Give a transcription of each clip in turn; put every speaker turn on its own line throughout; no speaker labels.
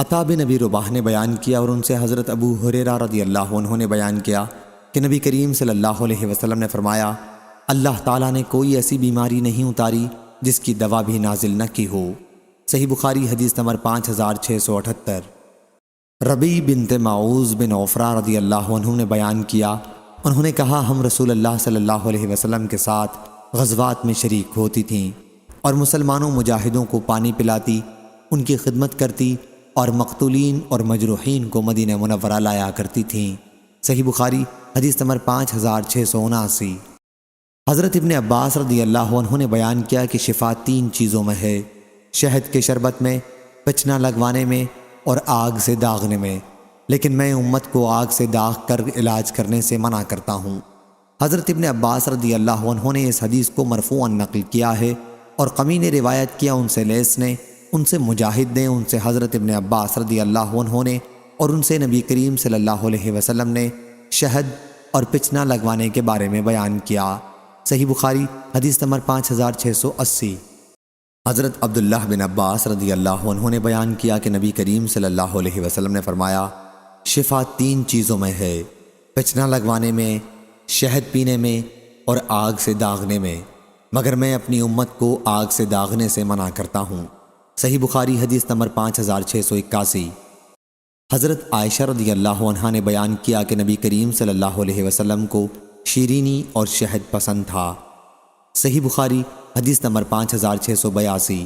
عطا بن ابی رباح نے بیان کیا اور ان سے حضرت ابو ہریرہ رضی اللہ عنہ نے بیان کیا کہ نبی کریم صلی اللہ علیہ وسلم نے فرمایا، اللہ تعالیٰ نے کوئی ایسی بیماری نہیں اتاری جس کی دوا بھی نازل نہ کی ہو۔ صحیح بخاری حدیث نمبر 5678۔ ربیع بنت معوذ بن عفرہ رضی اللہ عنہ نے بیان کیا، انہوں نے کہا ہم رسول اللہ صلی اللہ علیہ وسلم کے ساتھ غزوات میں شریک ہوتی تھیں اور مسلمانوں مجاہدوں کو پانی پلاتی، ان کی خدمت کرتی اور مقتولین اور مجروحین کو مدینہ منورہ لایا کرتی تھیں۔ صحیح بخاری حدیث نمبر 5679۔ حضرت ابن عباس رضی اللہ عنہ نے بیان کیا کہ شفا 3 چیزوں میں ہے، شہد کے شربت میں، پچنا لگوانے میں اور آگ سے داغنے میں، لیکن میں امت کو آگ سے داغ کر علاج کرنے سے منع کرتا ہوں۔ حضرت ابن عباس رضی اللہ عنہ نے اس حدیث کو مرفوعاً نقل کیا ہے اور قمی نے روایت کیا ان سے لیث نے، ان سے مجاہد نے، ان سے حضرت ابن عباس رضی اللہ عنہ نے اور ان سے نبی کریم صلی اللہ علیہ وسلم نے شہد اور پچنا لگوانے کے بارے میں بیان کیا۔ صحیح بخاری حدیث نمبر 5680۔ حضرت عبداللہ بن عباس رضی اللہ عنہ نے بیان کیا کہ نبی کریم صلی اللہ علیہ وسلم نے فرمایا، شفا 3 چیزوں میں ہے، پچنا لگوانے میں، شہد پینے میں اور آگ سے داغنے میں، مگر میں اپنی امت کو آگ سے داغنے سے منع کرتا ہوں۔ صحیح بخاری حدیث نمبر 5681۔ حضرت عائشہ رضی اللہ عنہا نے بیان کیا کہ نبی کریم صلی اللہ علیہ وسلم کو شیرینی اور شہد پسند تھا۔ صحیح بخاری حدیث نمبر 5682۔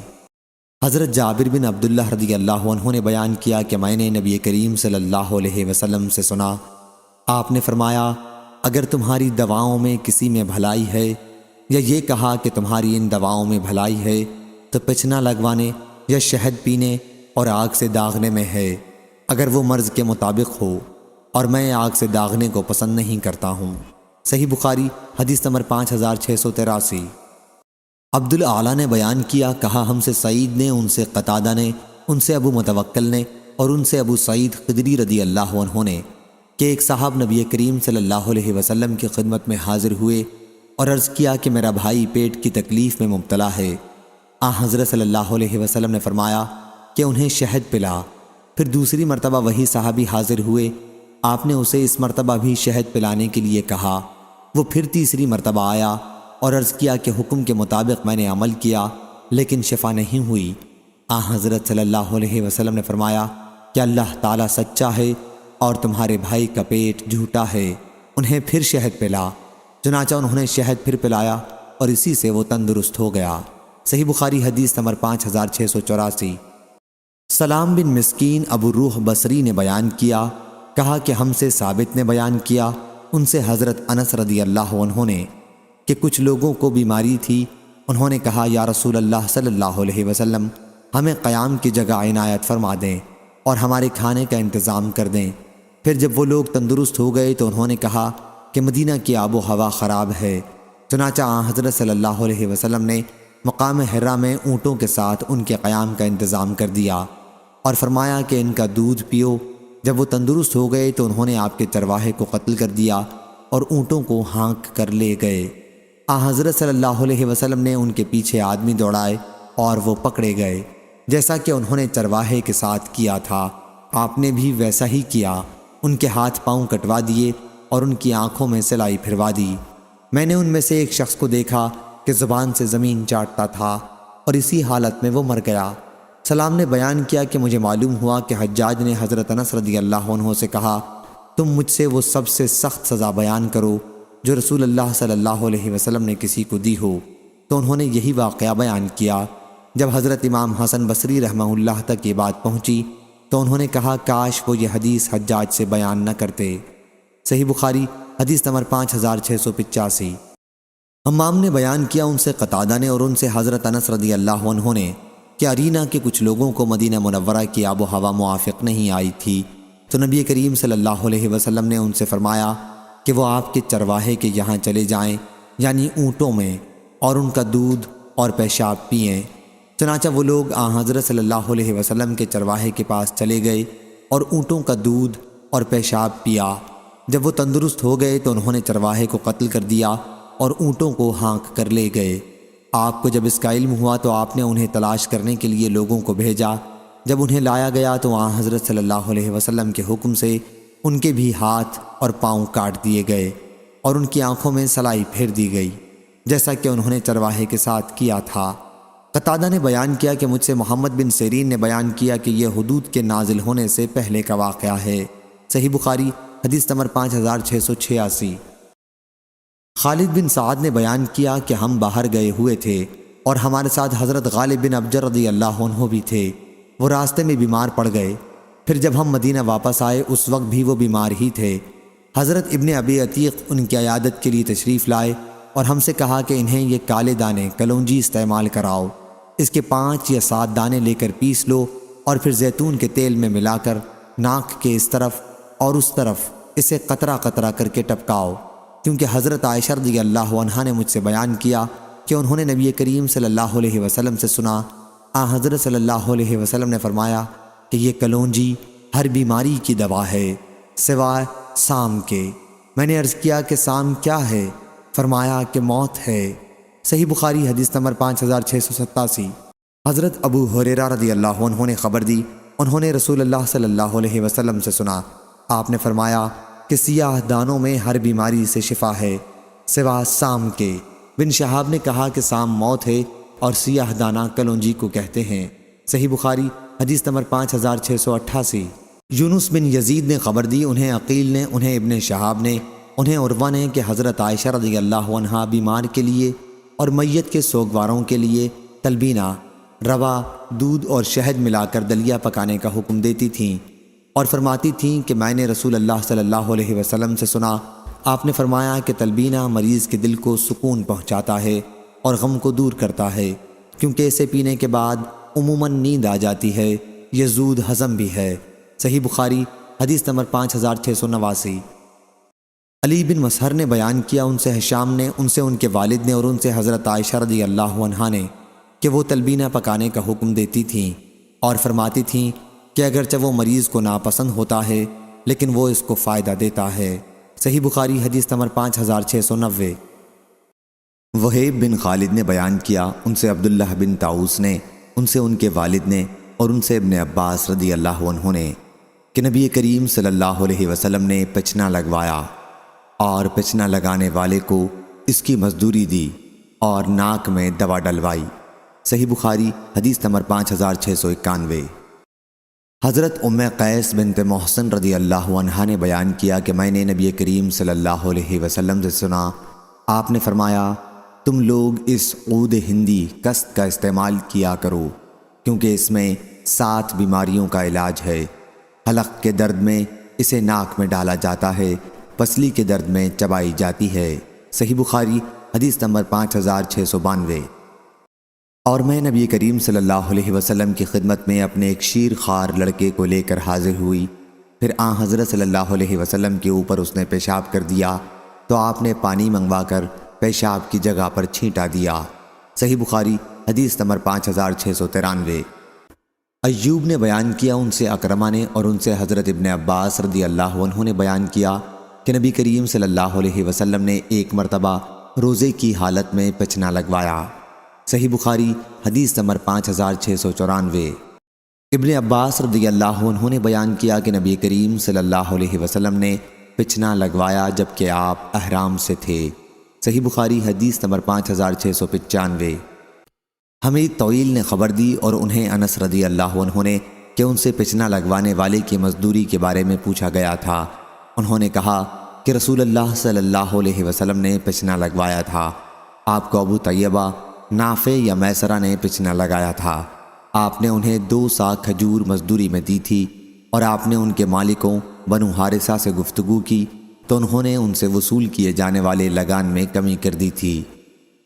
حضرت جابر بن عبداللہ رضی اللہ عنہ نے بیان کیا کہ میں نے نبی کریم صلی اللہ علیہ وسلم سے سنا، آپ نے فرمایا، اگر تمہاری دواؤں میں کسی میں بھلائی ہے، یا یہ کہا کہ تمہاری ان دواؤں میں بھلائی ہے، تو پچنا لگوانے یا شہد پینے اور آگ سے داغنے میں ہے، اگر وہ مرض کے مطابق ہو، اور میں آگ سے داغنے کو پسند نہیں کرتا ہوں۔ صحیح بخاری حدیث نمبر 5683۔ عبدالعالی نے بیان کیا، کہا ہم سے سعید نے، ان سے قتادہ نے، ان سے ابو متوکل نے اور ان سے ابو سعید خدری رضی اللہ عنہ نے کہ ایک صاحب نبی کریم صلی اللہ علیہ وسلم کی خدمت میں حاضر ہوئے اور عرض کیا کہ میرا بھائی پیٹ کی تکلیف میں مبتلا ہے۔ حضرت صلی اللہ علیہ وسلم نے فرمایا کہ انہیں شہد پلا۔ پھر دوسری مرتبہ وہی صحابی حاضر ہوئے، آپ نے اسے اس مرتبہ بھی شہد پلانے کے لیے کہا۔ وہ پھر تیسری مرتبہ آیا اور عرض کیا کہ حکم کے مطابق میں نے عمل کیا لیکن شفا نہیں ہوئی۔ حضرت صلی اللہ علیہ وسلم نے فرمایا کہ اللہ تعالیٰ سچا ہے اور تمہارے بھائی کا پیٹ جھوٹا ہے، انہیں پھر شہد پلا۔ چنانچہ انہوں نے شہد پھر پلایا اور اسی سے وہ تندرست ہو گیا۔ صحیح بخاری حدیث نمبر 5684۔ سلام بن مسکین ابو روح بصری نے بیان کیا، کہا کہ ہم سے ثابت نے بیان کیا، ان سے حضرت انس رضی اللہ عنہ نے کہ کچھ لوگوں کو بیماری تھی، انہوں نے کہا یا رسول اللہ صلی اللہ علیہ وسلم، ہمیں قیام کی جگہ عنایت فرما دیں اور ہمارے کھانے کا انتظام کر دیں۔ پھر جب وہ لوگ تندرست ہو گئے تو انہوں نے کہا کہ مدینہ کی آب و ہوا خراب ہے۔ چنانچہ حضرت صلی اللہ علیہ وسلم نے مقام حرا میں اونٹوں کے ساتھ ان کے قیام کا انتظام کر دیا اور فرمایا کہ ان کا دودھ پیو۔ جب وہ تندرست ہو گئے تو انہوں نے آپ کے چرواہے کو قتل کر دیا اور اونٹوں کو ہانک کر لے گئے۔ حضرت صلی اللہ علیہ وسلم نے ان کے پیچھے آدمی دوڑائے اور وہ پکڑے گئے، جیسا کہ انہوں نے چرواہے کے ساتھ کیا تھا، آپ نے بھی ویسا ہی کیا، ان کے ہاتھ پاؤں کٹوا دیے اور ان کی آنکھوں میں سلائی پھروا دی۔ میں نے ان میں سے ایک شخص کو دیکھا کہ زبان سے زمین چاٹتا تھا اور اسی حالت میں وہ مر گیا۔ سلام نے بیان کیا کہ مجھے معلوم ہوا کہ حجاج نے حضرت انس رضی اللہ عنہ سے کہا، تم مجھ سے وہ سب سے سخت سزا بیان کرو جو رسول اللہ صلی اللہ علیہ وسلم نے کسی کو دی ہو۔ تو انہوں نے یہی واقعہ بیان کیا۔ جب حضرت امام حسن بصری رحمہ اللہ تک یہ بات پہنچی تو انہوں نے کہا کاش وہ یہ حدیث حجاج سے بیان نہ کرتے۔ صحیح بخاری حدیث نمبر 5685۔ حمام نے بیان کیا، ان سے قتادہ نے اور ان سے حضرت انس رضی اللہ عنہ نے کہ ارینا کے کچھ لوگوں کو مدینہ منورہ کی آب و ہوا موافق نہیں آئی تھی، تو نبی کریم صلی اللہ علیہ وسلم نے ان سے فرمایا کہ وہ آپ کے چرواہے کے یہاں چلے جائیں، یعنی اونٹوں میں، اور ان کا دودھ اور پیشاب پئیں۔ چنانچہ وہ لوگ حضرت صلی اللہ علیہ وسلم کے چرواہے کے پاس چلے گئے اور اونٹوں کا دودھ اور پیشاب پیا۔ جب وہ تندرست ہو گئے تو انہوں نے چرواہے کو قتل کر دیا اور اونٹوں کو ہانک کر لے گئے۔ آپ کو جب اس کا علم ہوا تو آپ نے انہیں تلاش کرنے کے لیے لوگوں کو بھیجا، جب انہیں لایا گیا تو وہاں حضرت صلی اللہ علیہ وسلم کے حکم سے ان کے بھی ہاتھ اور پاؤں کاٹ دیے گئے اور ان کی آنکھوں میں سلائی پھیر دی گئی، جیسا کہ انہوں نے چرواہے کے ساتھ کیا تھا۔ قتادہ نے بیان کیا کہ مجھ سے محمد بن سیرین نے بیان کیا کہ یہ حدود کے نازل ہونے سے پہلے کا واقعہ ہے۔ صحیح بخاری حدیث نمبر 5686۔ خالد بن سعد نے بیان کیا کہ ہم باہر گئے ہوئے تھے اور ہمارے ساتھ حضرت غالب بن ابجر رضی اللہ عنہ بھی تھے۔ وہ راستے میں بیمار پڑ گئے، پھر جب ہم مدینہ واپس آئے اس وقت بھی وہ بیمار ہی تھے۔ حضرت ابن ابی عتیق ان کی عیادت کے لیے تشریف لائے اور ہم سے کہا کہ انہیں یہ کالے دانے کلونجی استعمال کراؤ، اس کے 5 یا 7 دانے لے کر پیس لو اور پھر زیتون کے تیل میں ملا کر ناک کے اس طرف اور اس طرف اسے قطرہ قطرہ کر کے ٹپکاؤ، کیونکہ حضرت عائشہ رضی اللہ عنہا نے مجھ سے بیان کیا کہ انہوں نے نبی کریم صلی اللہ علیہ وسلم سے سنا، حضرت صلی اللہ علیہ وسلم نے فرمایا کہ یہ کلونجی ہر بیماری کی دوا ہے سوائے سام کے۔ میں نے عرض کیا کہ سام کیا ہے؟ فرمایا کہ موت ہے۔ صحیح بخاری حدیث نمبر 5687۔ حضرت ابو ہریرہ رضی اللہ عنہ نے خبر دی، انہوں نے رسول اللہ صلی اللہ علیہ وسلم سے سنا، آپ نے فرمایا کہ سیاہ دانوں میں ہر بیماری سے شفا ہے سوا سام کے۔ بن شہاب نے کہا کہ سام موت ہے اور سیاہ دانہ کلونجی کو کہتے ہیں۔ صحیح بخاری حدیث نمبر 5688۔ یونس بن یزید نے خبر دی، انہیں عقیل نے، انہیں ابن شہاب نے، انہیں عروہ نے کہ حضرت عائشہ رضی اللہ عنہا بیمار کے لیے اور میت کے سوگواروں کے لیے تلبینہ، روا، دودھ اور شہد ملا کر دلیا پکانے کا حکم دیتی تھیں اور فرماتی تھیں کہ میں نے رسول اللہ صلی اللہ علیہ وسلم سے سنا، آپ نے فرمایا کہ تلبینہ مریض کے دل کو سکون پہنچاتا ہے اور غم کو دور کرتا ہے، کیونکہ اسے پینے کے بعد عموماً نیند آ جاتی ہے، یہ زود ہضم بھی ہے۔ صحیح بخاری حدیث نمبر 5689۔ علی بن مسہر نے بیان کیا، ان سے ہشام نے، ان سے ان کے والد نے اور ان سے حضرت عائشہ رضی اللہ عنہا نے کہ وہ تلبینہ پکانے کا حکم دیتی تھیں اور فرماتی تھیں کہ اگرچہ وہ مریض کو ناپسند ہوتا ہے لیکن وہ اس کو فائدہ دیتا ہے۔ صحیح بخاری حدیث نمبر 5690۔ وہیب بن خالد نے بیان کیا، ان سے عبداللہ بن طاؤس نے، ان سے ان کے والد نے اور ان سے ابن عباس رضی اللہ عنہ نے کہ نبی کریم صلی اللہ علیہ وسلم نے پچنا لگوایا اور پچنا لگانے والے کو اس کی مزدوری دی اور ناک میں دوا ڈلوائی۔ صحیح بخاری حدیث نمبر 5691۔ حضرت ام قیس بنت محسن رضی اللہ عنہا نے بیان کیا کہ میں نے نبی کریم صلی اللہ علیہ وسلم سے سنا، آپ نے فرمایا تم لوگ اس عود ہندی کست کا استعمال کیا کرو، کیونکہ اس میں 7 بیماریوں کا علاج ہے۔ حلق کے درد میں اسے ناک میں ڈالا جاتا ہے، پسلی کے درد میں چبائی جاتی ہے۔ صحیح بخاری حدیث نمبر 5692۔ اور میں نبی کریم صلی اللہ علیہ وسلم کی خدمت میں اپنے ایک شیر خوار لڑکے کو لے کر حاضر ہوئی، پھر حضرت صلی اللہ علیہ وسلم کے اوپر اس نے پیشاب کر دیا تو آپ نے پانی منگوا کر پیشاب کی جگہ پر چھینٹا دیا۔ صحیح بخاری حدیث نمبر 5693۔ ایوب نے بیان کیا، ان سے اکرمہ نے اور ان سے حضرت ابن عباس رضی اللہ عنہ نے بیان کیا کہ نبی کریم صلی اللہ علیہ وسلم نے ایک مرتبہ روزے کی حالت میں پچنا لگوایا۔ صحیح بخاری حدیث نمبر 5694۔ ابن عباس رضی اللہ عنہ نے بیان کیا کہ نبی کریم صلی اللہ علیہ وسلم نے پچنا لگوایا جبکہ آپ احرام سے تھے۔ صحیح بخاری حدیث نمبر 5695۔ حمید طویل نے خبر دی اور انہیں انس رضی اللہ عنہ نے کہ ان سے پچنا لگوانے والے کی مزدوری کے بارے میں پوچھا گیا تھا۔ انہوں نے کہا کہ رسول اللہ صلی اللہ علیہ وسلم نے پچنا لگوایا تھا، آپ کو ابو طیبہ، نافع یا میسرہ نے پچنا لگایا تھا، آپ نے انہیں 2 سا کھجور مزدوری میں دی تھی اور آپ نے ان کے مالکوں بنو حارثہ سے گفتگو کی تو انہوں نے ان سے وصول کیے جانے والے لگان میں کمی کر دی تھی،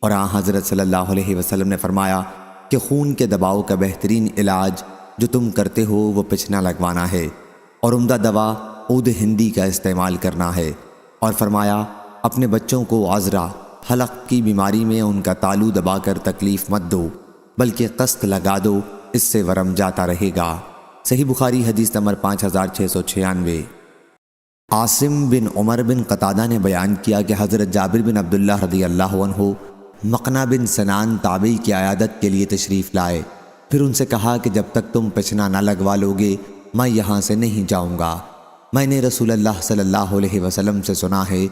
اور حضرت صلی اللہ علیہ وسلم نے فرمایا کہ خون کے دباؤ کا بہترین علاج جو تم کرتے ہو وہ پچنا لگوانا ہے اور عمدہ دوا عود ہندی کا استعمال کرنا ہے، اور فرمایا اپنے بچوں کو عذرہ حلق کی بیماری میں ان کا تالو دبا کر تکلیف مت دو بلکہ قسط لگا دو، اس سے ورم جاتا رہے گا۔ صحیح بخاری حدیث نمبر 5696۔ عاصم بن عمر بن قتادہ نے بیان کیا کہ حضرت جابر بن عبداللہ رضی اللہ عنہ مقنع بن سنان تابعی کی عیادت کے لیے تشریف لائے پھر ان سے کہا کہ جب تک تم پچھنا نہ لگوا لوگے میں یہاں سے نہیں جاؤں گا۔ میں نے رسول اللہ صلی اللہ علیہ وسلم سے سنا ہے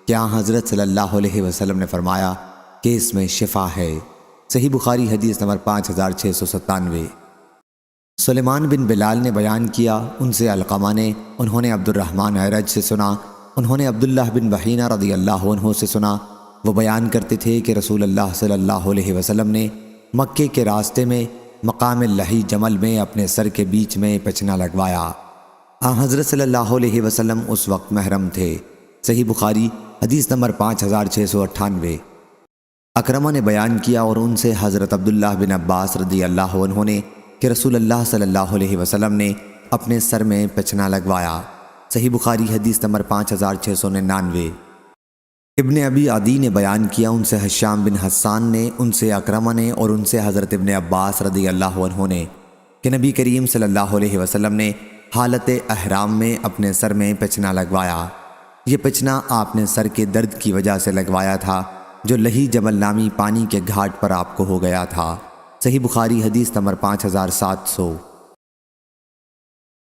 کہ حضرت صلی اللہ علیہ وسلم نے فرمایا کہ اس میں شفا ہے۔ صحیح بخاری حدیث نمبر 5697۔ سلیمان بن بلال نے بیان کیا، ان سے علقمہ نے، انہوں نے عبد الرحمن اعرج سے سنا، انہوں نے عبداللہ بن بحینہ رضی اللہ عنہ سے سنا، وہ بیان کرتے تھے کہ رسول اللہ صلی اللہ علیہ وسلم نے مکے کے راستے میں مقام لہی جمل میں اپنے سر کے بیچ میں پچنا لگوایا۔ حضرت صلی اللہ علیہ وسلم اس وقت محرم تھے۔ صحیح بخاری حدیث نمبر 5698۔ اکرمہ نے بیان کیا اور ان سے حضرت عبداللہ بن عباس رضی اللہ عنہ نے کہ رسول اللہ صلی اللہ علیہ وسلم نے اپنے سر میں پچنا لگوایا۔ صحیح بخاری حدیث نمبر 5699۔ ابن ابی عدی نے بیان کیا، ان سے حشام بن حسان نے، ان سے اکرمہ نے اور ان سے حضرت ابن عباس رضی اللہ عنہ نے کہ نبی کریم صلی اللہ علیہ وسلم نے حالت احرام میں اپنے سر میں پچنا لگوایا۔ یہ پچنا آپ نے سر کے درد کی وجہ سے لگوایا تھا جو لہی جمل نامی پانی کے گھاٹ پر آپ کو ہو گیا تھا۔ صحیح بخاری حدیث نمبر 5700۔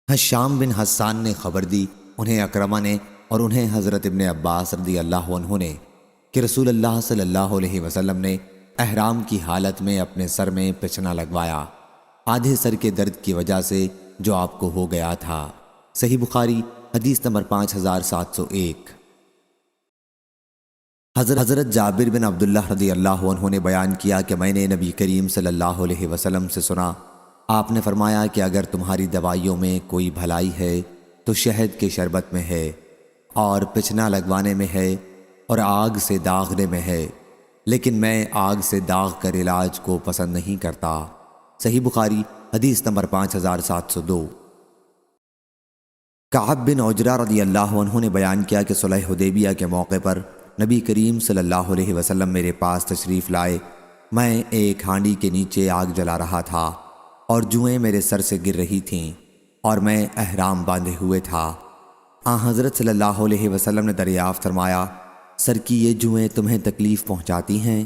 حشام بن حسان نے خبر دی، انہیں اکرمہ نے اور انہیں حضرت ابن عباس رضی اللہ عنہ نے کہ رسول اللہ صلی اللہ علیہ وسلم نے احرام کی حالت میں اپنے سر میں پچنا لگوایا، آدھے سر کے درد کی وجہ سے جو آپ کو ہو گیا تھا۔ صحیح بخاری حدیث نمبر 5701۔ حضرت جابر بن عبداللہ رضی اللہ عنہ نے بیان کیا کہ میں نے نبی کریم صلی اللہ علیہ وسلم سے سنا، آپ نے فرمایا کہ اگر تمہاری دوائیوں میں کوئی بھلائی ہے تو شہد کے شربت میں ہے، اور پچنا لگوانے میں ہے، اور آگ سے داغنے میں ہے، لیکن میں آگ سے داغ کر علاج کو پسند نہیں کرتا۔ صحیح بخاری حدیث نمبر 5702۔ کعب بن عجرہ رضی اللہ عنہ نے بیان کیا کہ صلح حدیبیہ کے موقع پر نبی کریم صلی اللہ علیہ وسلم میرے پاس تشریف لائے، میں ایک ہانڈی کے نیچے آگ جلا رہا تھا اور جوئیں میرے سر سے گر رہی تھیں اور میں احرام باندھے ہوئے تھا۔ حضرت صلی اللہ علیہ وسلم نے دریافت فرمایا، سر کی یہ جوئیں تمہیں تکلیف پہنچاتی ہیں؟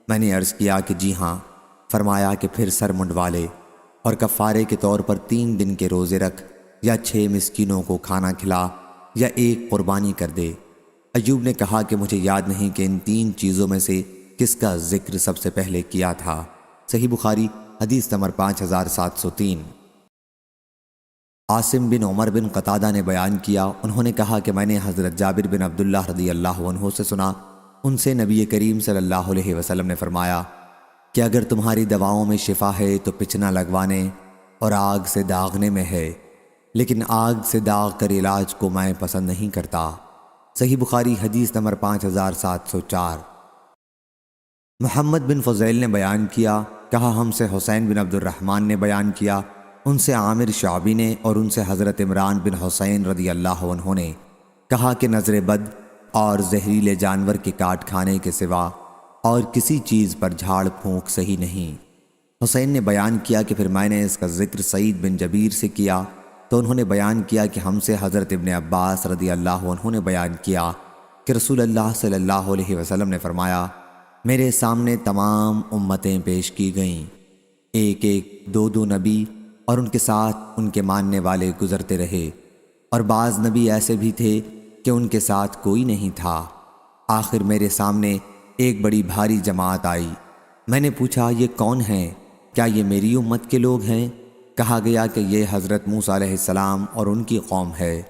میں نے عرض کیا کہ جی ہاں۔ فرمایا کہ پھر سر منڈوا لے اور کفارے کے طور پر 3 دن کے روزے رکھ، یا 6 مسکینوں کو کھانا کھلا، یا ایک قربانی کر دے۔ ایوب نے کہا کہ مجھے یاد نہیں کہ ان 3 چیزوں میں سے کس کا ذکر سب سے پہلے کیا تھا۔ صحیح بخاری حدیث نمبر 5703۔ عاصم بن عمر بن قتادہ نے بیان کیا، انہوں نے کہا کہ میں نے حضرت جابر بن عبداللہ رضی اللہ عنہ سے سنا، ان سے نبی کریم صلی اللہ علیہ وسلم نے فرمایا کہ اگر تمہاری دواؤں میں شفا ہے تو پچنا لگوانے اور آگ سے داغنے میں ہے، لیکن آگ سے داغ کر علاج کو میں پسند نہیں کرتا۔ صحیح بخاری حدیث نمبر 5704۔ محمد بن فضیل نے بیان کیا، کہا ہم سے حسین بن عبد الرحمن نے بیان کیا، ان سے عامر شعبی نے اور ان سے حضرت عمران بن حسین رضی اللہ عنہ نے کہا کہ نظر بد اور زہریلے جانور کے کاٹ کھانے کے سوا اور کسی چیز پر جھاڑ پھونک صحیح نہیں۔ حسین نے بیان کیا کہ پھر میں نے اس کا ذکر سعید بن جبیر سے کیا تو انہوں نے بیان کیا کہ ہم سے حضرت ابن عباس رضی اللہ عنہ نے بیان کیا کہ رسول اللہ صلی اللہ علیہ وسلم نے فرمایا، میرے سامنے تمام امتیں پیش کی گئیں، ایک ایک 2 نبی اور ان کے ساتھ ان کے ماننے والے گزرتے رہے، اور بعض نبی ایسے بھی تھے کہ ان کے ساتھ کوئی نہیں تھا۔ آخر میرے سامنے ایک بڑی بھاری جماعت آئی، میں نے پوچھا یہ کون ہیں؟ کیا یہ میری امت کے لوگ ہیں؟ کہا گیا کہ یہ حضرت موسیٰ علیہ السلام اور ان کی قوم ہے۔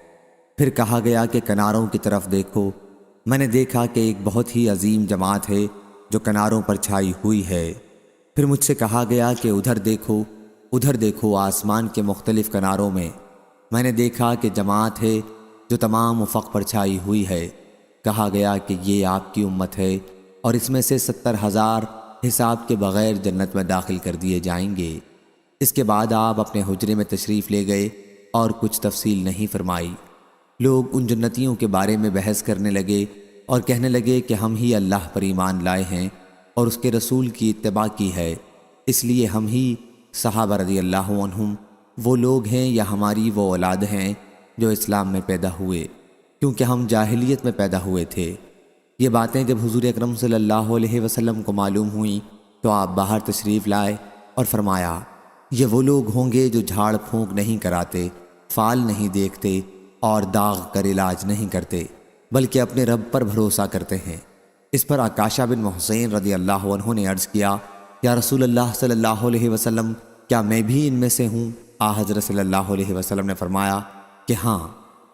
پھر کہا گیا کہ کناروں کی طرف دیکھو، میں نے دیکھا کہ ایک بہت ہی عظیم جماعت ہے جو کناروں پر چھائی ہوئی ہے۔ پھر مجھ سے کہا گیا کہ ادھر دیکھو آسمان کے مختلف کناروں میں نے دیکھا کہ جماعت ہے جو تمام افق پر چھائی ہوئی ہے۔ کہا گیا کہ یہ آپ کی امت ہے اور اس میں سے 70,000 حساب کے بغیر جنت میں داخل کر دیے جائیں گے۔ اس کے بعد آپ اپنے حجرے میں تشریف لے گئے اور کچھ تفصیل نہیں فرمائی۔ لوگ ان جنتیوں کے بارے میں بحث کرنے لگے اور کہنے لگے کہ ہم ہی اللہ پر ایمان لائے ہیں اور اس کے رسول کی اتباع کی ہے، اس لیے ہم ہی صحابہ رضی اللہ عنہم وہ لوگ ہیں یا ہماری وہ اولاد ہیں جو اسلام میں پیدا ہوئے، کیونکہ ہم جاہلیت میں پیدا ہوئے تھے۔ یہ باتیں جب حضور اکرم صلی اللہ علیہ وسلم کو معلوم ہوئیں تو آپ باہر تشریف لائے اور فرمایا یہ وہ لوگ ہوں گے جو جھاڑ پھونک نہیں کراتے، فال نہیں دیکھتے اور داغ کر علاج نہیں کرتے، بلکہ اپنے رب پر بھروسہ کرتے ہیں۔ اس پر عکاشہ بن محسن رضی اللہ عنہ نے عرض کیا، یا رسول اللہ صلی اللہ علیہ وسلم، کیا میں بھی ان میں سے ہوں؟ حضرت صلی اللہ علیہ وسلم نے فرمایا کہ ہاں۔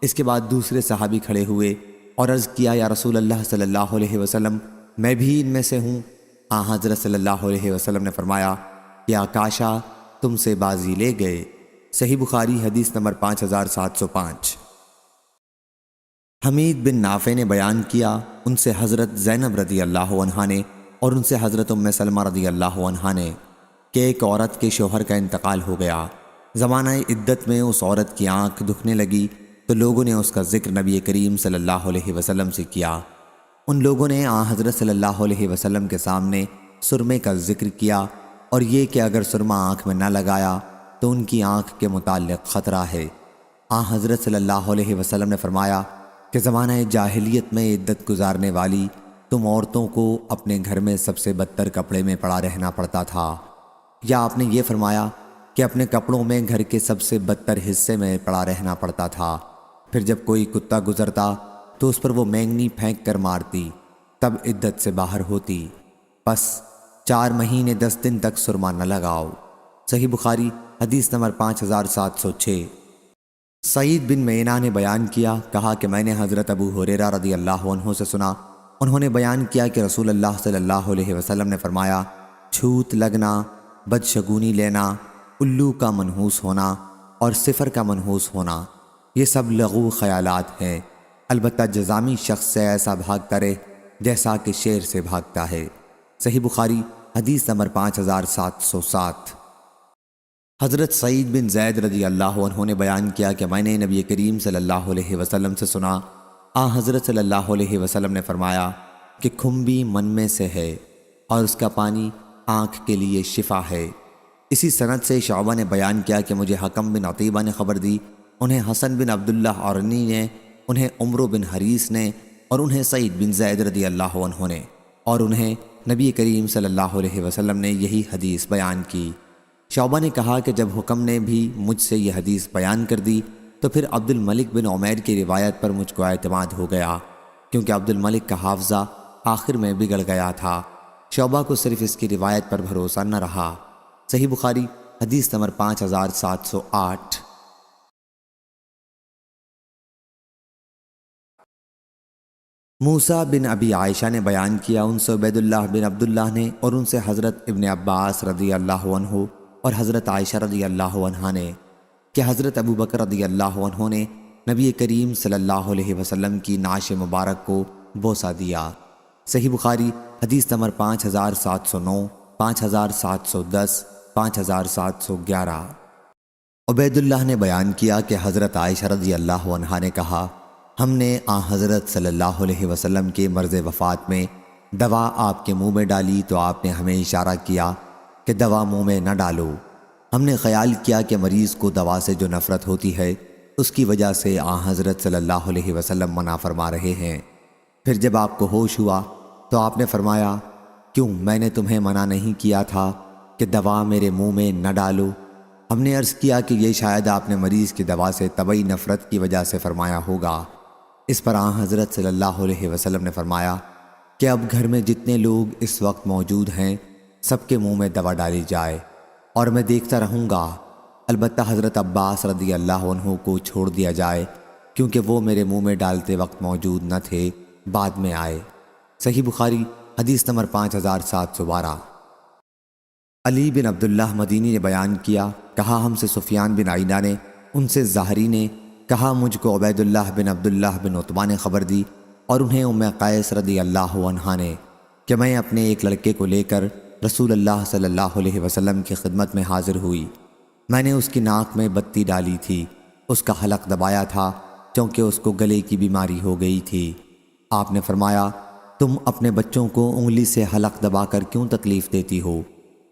اس کے بعد دوسرے صحابی کھڑے ہوئے اور عرض کیا، یا رسول اللہ صلی اللہ علیہ وسلم، میں بھی ان میں سے ہوں؟ حضرت صلی اللہ علیہ وسلم نے فرمایا کہ عکاشہ تم سے بازی لے گئے۔ صحیح بخاری حدیث نمبر 5705۔ حمید بن نافع نے بیان کیا، ان سے حضرت زینب رضی اللہ عنہا نے اور ان سے حضرت ام سلمہ رضی اللہ عنہا نے کہ ایک عورت کے شوہر کا انتقال ہو گیا۔ زمانہ عدت میں اس عورت کی آنکھ دکھنے لگی تو لوگوں نے اس کا ذکر نبی کریم صلی اللہ علیہ وسلم سے کیا۔ ان لوگوں نے حضرت صلی اللہ علیہ وسلم کے سامنے سرمے کا ذکر کیا اور یہ کہ اگر سرما آنکھ میں نہ لگایا تو ان کی آنکھ کے متعلق خطرہ ہے۔ حضرت صلی اللہ علیہ وسلم نے فرمایا کہ زمانہ جاہلیت میں عدت گزارنے والی تم عورتوں کو اپنے گھر میں سب سے بدتر کپڑے میں پڑا رہنا پڑتا تھا، یا آپ نے یہ فرمایا کہ اپنے کپڑوں میں گھر کے سب سے بدتر حصے میں پڑا رہنا پڑتا تھا۔ پھر جب کوئی کتا گزرتا تو اس پر وہ مینگنی پھینک کر مارتی، تب عدت سے باہر ہوتی۔ پس 4 مہینے 10 دن تک سرما نہ لگاؤ۔ صحیح بخاری حدیث نمبر 5706۔ سعید بن مینا نے بیان کیا، کہا کہ میں نے حضرت ابو ہریرہ رضی اللہ عنہ سے سنا، انہوں نے بیان کیا کہ رسول اللہ صلی اللہ علیہ وسلم نے فرمایا، چھوت لگنا، بدشگونی لینا، الو کا منحوس ہونا اور صفر کا منحوس ہونا، یہ سب لغو خیالات ہیں، البتہ جزامی شخص سے ایسا بھاگتا رہے جیسا کہ شیر سے بھاگتا ہے۔ صحیح بخاری حدیث نمبر 5707۔ حضرت سعید بن زید رضی اللہ عنہ نے بیان کیا کہ میں نے نبی کریم صلی اللہ علیہ وسلم سے سنا، حضرت صلی اللہ علیہ وسلم نے فرمایا کہ کھمبی من میں سے ہے اور اس کا پانی آنکھ کے لیے شفا ہے۔ اسی سند سے شعبہ نے بیان کیا کہ مجھے حکم بن عطیبہ نے خبر دی، انہیں حسن بن عبداللہ عرنی نے، انہیں عمرو بن حریث نے اور انہیں سعید بن زید رضی اللہ عنہ نے، اور انہیں نبی کریم صلی اللہ علیہ وسلم نے یہی حدیث بیان کی۔ شعبہ نے کہا کہ جب حکم نے بھی مجھ سے یہ حدیث بیان کر دی تو پھر عبد الملک بن عمیر کی روایت پر مجھ کو اعتماد ہو گیا، کیونکہ عبد الملک کا حافظہ آخر میں بگڑ گیا تھا۔ شعبہ کو صرف اس کی روایت پر بھروسہ نہ رہا۔ صحیح بخاری حدیث نمبر 5708۔ موسیٰ بن ابی عائشہ نے بیان کیا، ان سے عبید اللہ بن عبداللہ نے اور ان سے حضرت ابن عباس رضی اللہ عنہ اور حضرت عائشہ رضی اللہ عنہا نے کہ حضرت ابو بکر رضی اللہ عنہ نے نبی کریم صلی اللہ علیہ وسلم کی نعش مبارک کو بوسہ دیا۔ صحیح بخاری حدیث نمبر 5709، 5710، 5711۔ عبید اللہ نے بیان کیا کہ حضرت عائشہ رضی اللہ عنہا نے کہا، ہم نے حضرت صلی اللہ علیہ وسلم کے مرض وفات میں دوا آپ کے منہ میں ڈالی تو آپ نے ہمیں اشارہ کیا کہ دوا منہ میں نہ ڈالو۔ ہم نے خیال کیا کہ مریض کو دوا سے جو نفرت ہوتی ہے اس کی وجہ سے حضرت صلی اللہ علیہ وسلم منع فرما رہے ہیں۔ پھر جب آپ کو ہوش ہوا تو آپ نے فرمایا، کیوں میں نے تمہیں منع نہیں کیا تھا کہ دوا میرے منہ میں نہ ڈالو؟ ہم نے عرض کیا کہ یہ شاید آپ نے مریض کی دوا سے طبعی نفرت کی وجہ سے فرمایا ہوگا۔ اس پر حضرت صلی اللہ علیہ وسلم نے فرمایا کہ اب گھر میں جتنے لوگ اس وقت موجود ہیں سب کے منہ میں دوا ڈالی جائے اور میں دیکھتا رہوں گا، البتہ حضرت عباس رضی اللہ عنہ کو چھوڑ دیا جائے کیونکہ وہ میرے منہ میں ڈالتے وقت موجود نہ تھے، بعد میں آئے۔ صحیح بخاری حدیث نمبر 5712۔ علی بن عبداللہ مدینی نے بیان کیا، کہا ہم سے سفیان بن عیینہ نے، ان سے زہری نے، کہا مجھ کو عبید اللہ بن عبداللہ بن عتبہ نے خبر دی اور انہیں ام قیس رضی اللہ عنہا نے کہ میں اپنے ایک لڑکے کو لے کر رسول اللہ صلی اللہ علیہ وسلم کی خدمت میں حاضر ہوئی۔ میں نے اس کی ناک میں بتی ڈالی تھی، اس کا حلق دبایا تھا کیونکہ اس کو گلے کی بیماری ہو گئی تھی۔ آپ نے فرمایا، تم اپنے بچوں کو انگلی سے حلق دبا کر کیوں تکلیف دیتی ہو؟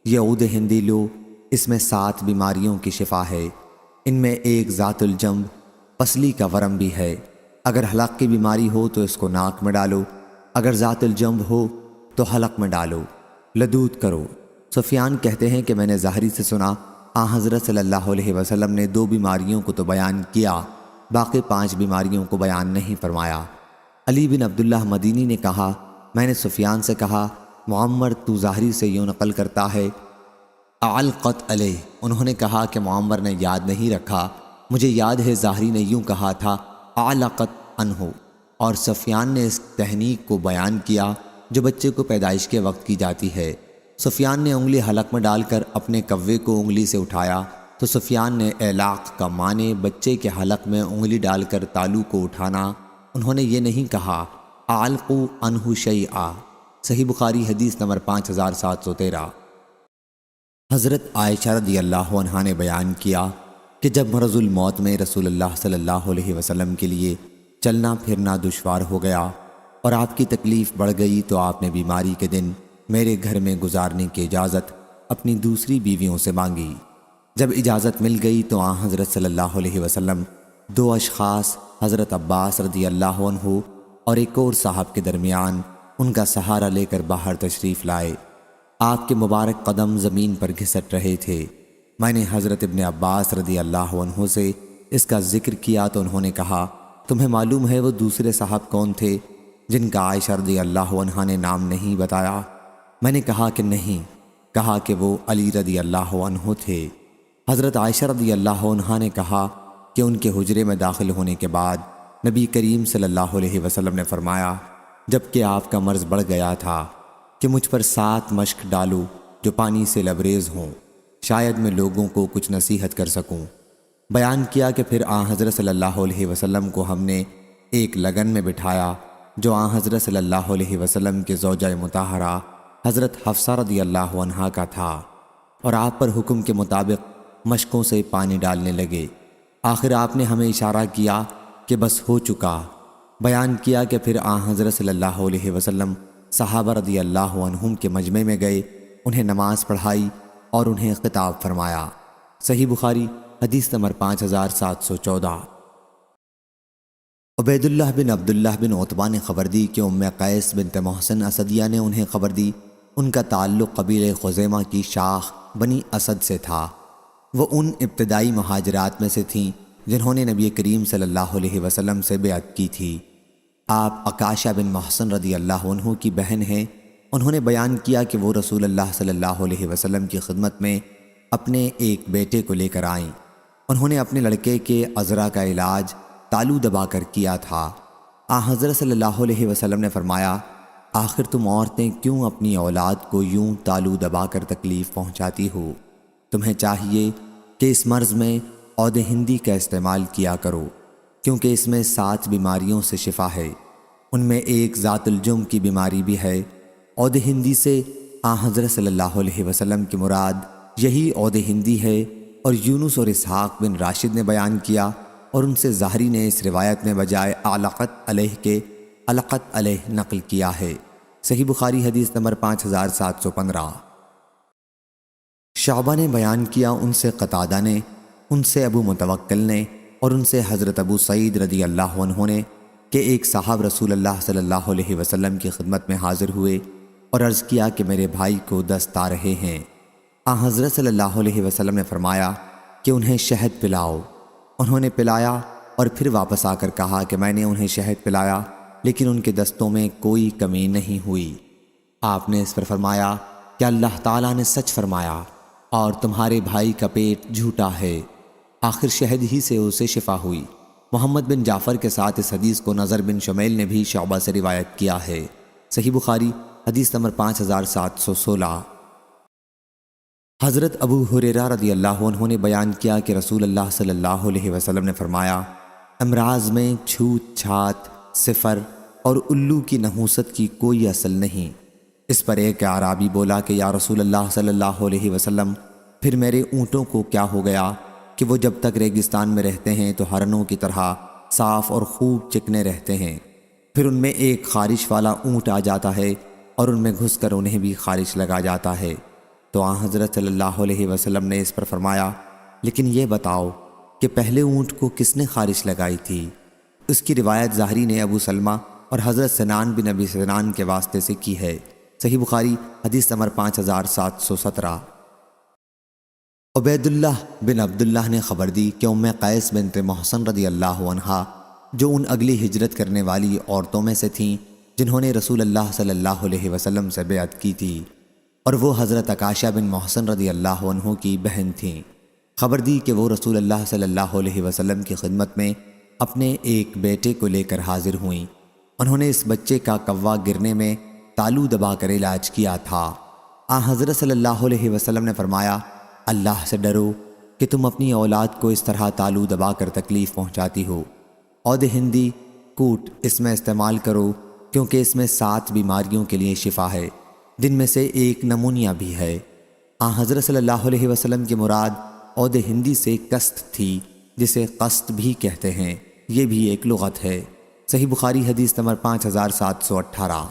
یہ عود ہندی لو، اس میں 7 بیماریوں کی شفا ہے، ان میں ایک ذات الجنب پسلی کا ورم بھی ہے۔ اگر حلق کی بیماری ہو تو اس کو ناک میں ڈالو، اگر ذات الجنب ہو تو حلق میں ڈالو، لدود کرو۔ سفیان کہتے ہیں کہ میں نے زہری سے سنا، حضرت صلی اللہ علیہ وسلم نے 2 بیماریوں کو تو بیان کیا، باقی 5 بیماریوں کو بیان نہیں فرمایا۔ علی بن عبداللہ مدینی نے کہا، میں نے سفیان سے کہا، معمر تو ظاہری سے یوں نقل کرتا ہے اعلقت علیہ۔ انہوں نے کہا کہ معمر نے یاد نہیں رکھا، مجھے یاد ہے ظاہری نے یوں کہا تھا اعلقت عنہ، اور سفیان نے اس تحنیک کو بیان کیا جو بچے کو پیدائش کے وقت کی جاتی ہے۔ سفیان نے انگلی حلق میں ڈال کر اپنے کوے کو انگلی سے اٹھایا تو سفیان نے اعلاق کا معنی بچے کے حلق میں انگلی ڈال کر تالو کو اٹھانا، انہوں نے یہ نہیں کہا اعلقوا عنہ شیئا۔ صحیح بخاری حدیث نمبر 5713۔ حضرت عائشہ رضی اللہ عنہا نے بیان کیا کہ جب مرض الموت میں رسول اللہ صلی اللہ علیہ وسلم کے لیے چلنا پھرنا دشوار ہو گیا اور آپ کی تکلیف بڑھ گئی تو آپ نے بیماری کے دن میرے گھر میں گزارنے کی اجازت اپنی دوسری بیویوں سے مانگی۔ جب اجازت مل گئی تو حضرت صلی اللہ علیہ وسلم 2 اشخاص حضرت عباس رضی اللہ عنہ اور ایک اور صاحب کے درمیان ان کا سہارا لے کر باہر تشریف لائے۔ آپ کے مبارک قدم زمین پر گھسٹ رہے تھے۔ میں نے حضرت ابن عباس رضی اللہ عنہ سے اس کا ذکر کیا تو انہوں نے کہا، تمہیں معلوم ہے وہ دوسرے صاحب کون تھے جن کا عائشہ رضی اللہ عنہا نے نام نہیں بتایا؟ میں نے کہا کہ نہیں۔ کہا کہ وہ علی رضی اللہ عنہ تھے۔ حضرت عائشہ رضی اللہ عنہا نے کہا کہ ان کے حجرے میں داخل ہونے کے بعد نبی کریم صلی اللہ علیہ وسلم نے فرمایا، جب کہ آپ کا مرض بڑھ گیا تھا کہ مجھ پر 7 مشک ڈالو جو پانی سے لبریز ہوں، شاید میں لوگوں کو کچھ نصیحت کر سکوں۔ بیان کیا کہ پھر حضرت صلی اللہ علیہ وسلم کو ہم نے ایک لگن میں بٹھایا جو حضرت صلی اللہ علیہ وسلم کے زوجہ مطہرہ حضرت حفصہ رضی اللہ عنہا کا تھا، اور آپ پر حکم کے مطابق مشکوں سے پانی ڈالنے لگے۔ آخر آپ نے ہمیں اشارہ کیا کہ بس ہو چکا۔ بیان کیا کہ پھر حضرت صلی اللہ علیہ وسلم صحابہ رضی اللہ عنہم کے مجمع میں گئے، انہیں نماز پڑھائی اور انہیں خطاب فرمایا۔ صحیح بخاری حدیث نمبر 5714۔ عبید اللہ بن عبداللہ بن عتبہ نے خبر دی کہ ام قیس بنت محسن اسدیہ نے انہیں خبر دی، ان کا تعلق قبیلہ خزیمہ کی شاخ بنی اسد سے تھا۔ وہ ان ابتدائی مہاجرات میں سے تھیں جنہوں نے نبی کریم صلی اللہ علیہ وسلم سے بیعت کی تھی۔ آپ عکاشہ بن محسن رضی اللہ عنہ کی بہن ہیں۔ انہوں نے بیان کیا کہ وہ رسول اللہ صلی اللہ علیہ وسلم کی خدمت میں اپنے ایک بیٹے کو لے کر آئیں۔ انہوں نے اپنے لڑکے کے عذرا کا علاج تالو دبا کر کیا تھا۔ حضرت صلی اللہ علیہ وسلم نے فرمایا، آخر تم عورتیں کیوں اپنی اولاد کو یوں تالو دبا کر تکلیف پہنچاتی ہو؟ تمہیں چاہیے کہ اس مرض میں عود ہندی کا استعمال کیا کرو، کیونکہ اس میں 7 بیماریوں سے شفا ہے۔ ان میں ایک ذات الجم کی بیماری بھی ہے۔ عود ہندی سے حضرت صلی اللہ علیہ وسلم کی مراد یہی عود ہندی ہے، اور یونس اور اسحاق بن راشد نے بیان کیا، اور ان سے ظاہری نے اس روایت میں بجائے علقت علیہ کے علقت علیہ نقل کیا ہے۔ صحیح بخاری حدیث نمبر 5715۔ شعبہ نے بیان کیا، ان سے قتادہ نے، ان سے ابو متوکل نے، اور ان سے حضرت ابو سعید رضی اللہ عنہ نے کہ ایک صاحب رسول اللہ صلی اللہ علیہ وسلم کی خدمت میں حاضر ہوئے اور عرض کیا کہ میرے بھائی کو دست آ رہے ہیں۔ حضرت صلی اللہ علیہ وسلم نے فرمایا کہ انہیں شہد پلاؤ۔ انہوں نے پلایا اور پھر واپس آ کر کہا کہ میں نے انہیں شہد پلایا لیکن ان کے دستوں میں کوئی کمی نہیں ہوئی۔ آپ نے اس پر فرمایا کہ اللہ تعالیٰ نے سچ فرمایا اور تمہارے بھائی کا پیٹ جھوٹا ہے۔ آخر شہد ہی سے اسے شفا ہوئی۔ محمد بن جعفر کے ساتھ اس حدیث کو نظر بن شمیل نے بھی شعبہ سے روایت کیا ہے۔ صحیح بخاری حدیث نمبر 5716۔ حضرت ابو ہریرہ رضی اللہ عنہ نے بیان کیا کہ رسول اللہ صلی اللہ علیہ وسلم نے فرمایا، امراض میں چھوت چھات، صفر اور الو کی نحوست کی کوئی اصل نہیں۔ اس پر ایک اعرابی بولا کہ یا رسول اللہ صلی اللہ علیہ وسلم، پھر میرے اونٹوں کو کیا ہو گیا کہ وہ جب تک ریگستان میں رہتے ہیں تو ہرنوں کی طرح صاف اور خوب چکنے رہتے ہیں، پھر ان میں ایک خارش والا اونٹ آ جاتا ہے اور ان میں گھس کر انہیں بھی خارش لگا جاتا ہے۔ تو حضرت صلی اللہ علیہ وسلم نے اس پر فرمایا، لیکن یہ بتاؤ کہ پہلے اونٹ کو کس نے خارش لگائی تھی؟ اس کی روایت ظاہری نے ابو سلمہ اور حضرت سنان بن ابی سنان کے واسطے سے کی ہے۔ صحیح بخاری حدیث نمبر 5717۔ عبید اللہ بن عبداللہ نے خبر دی کہ ام قیس بنت محصن رضی اللہ عنہا، جو ان اگلی ہجرت کرنے والی عورتوں میں سے تھیں جنہوں نے رسول اللہ صلی اللہ علیہ وسلم سے بیعت کی تھی، اور وہ حضرت عکاشہ بن محصن رضی اللہ عنہ کی بہن تھیں، خبر دی کہ وہ رسول اللہ صلی اللہ علیہ وسلم کی خدمت میں اپنے ایک بیٹے کو لے کر حاضر ہوئیں۔ انہوں نے اس بچے کا کوا گرنے میں تالو دبا کر علاج کیا تھا۔ حضرت صلی اللہ علیہ وسلم نے فرمایا، اللہ سے ڈرو کہ تم اپنی اولاد کو اس طرح تالو دبا کر تکلیف پہنچاتی ہو۔ عود ہندی کوٹ اس میں استعمال کرو کیونکہ اس میں 7 بیماریوں کے لیے شفا ہے، جن میں سے ایک نمونیا بھی ہے۔ حضرت صلی اللہ علیہ وسلم کی مراد عود ہندی سے قسط تھی، جسے قسط بھی کہتے ہیں، یہ بھی ایک لغت ہے۔ صحیح بخاری حدیث نمبر 5718۔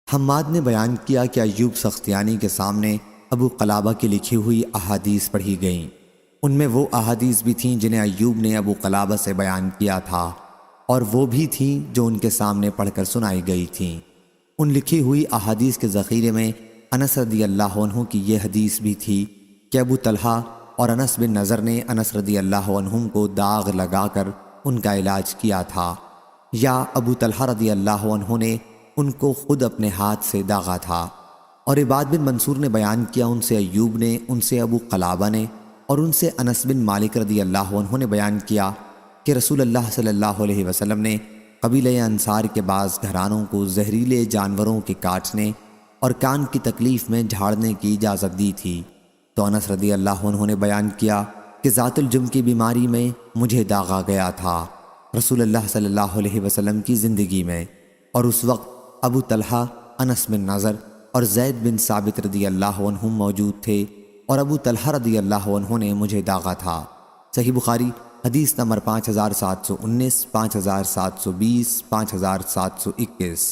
حماد نے بیان کیا کہ ایوب سختیانی کے سامنے ابو قلابہ کی لکھی ہوئی احادیث پڑھی گئیں۔ ان میں وہ احادیث بھی تھیں جنہیں ایوب نے ابو قلابہ سے بیان کیا تھا، اور وہ بھی تھیں جو ان کے سامنے پڑھ کر سنائی گئی تھیں۔ ان لکھی ہوئی احادیث کے ذخیرے میں انس رضی اللہ عنہ کی یہ حدیث بھی تھی کہ ابو طلحہ اور انس بن نضر نے انس رضی اللہ عنہم کو داغ لگا کر ان کا علاج کیا تھا، یا ابو طلحہ رضی اللہ عنہ نے ان کو خود اپنے ہاتھ سے داغا تھا۔ اور عباد بن منصور نے بیان کیا، ان سے ایوب نے، ان سے ابو قلابہ نے، اور ان سے انس بن مالک رضی اللہ عنہ نے بیان کیا کہ رسول اللہ صلی اللہ علیہ وسلم نے قبیلہ انصار کے بعض گھرانوں کو زہریلے جانوروں کے کاٹنے اور کان کی تکلیف میں جھاڑنے کی اجازت دی تھی۔ تو انس رضی اللہ عنہ نے بیان کیا کہ ذات الجم کی بیماری میں مجھے داغا گیا تھا رسول اللہ صلی اللہ علیہ وسلم کی زندگی میں، اور اس وقت ابو طلحہ، انس بن نضر اور زید بن ثابت رضی اللہ عنہم موجود تھے، اور ابو طلحہ رضی اللہ عنہ نے مجھے داغا تھا۔ صحیح بخاری حدیث نمبر 5719، 5720، 5721۔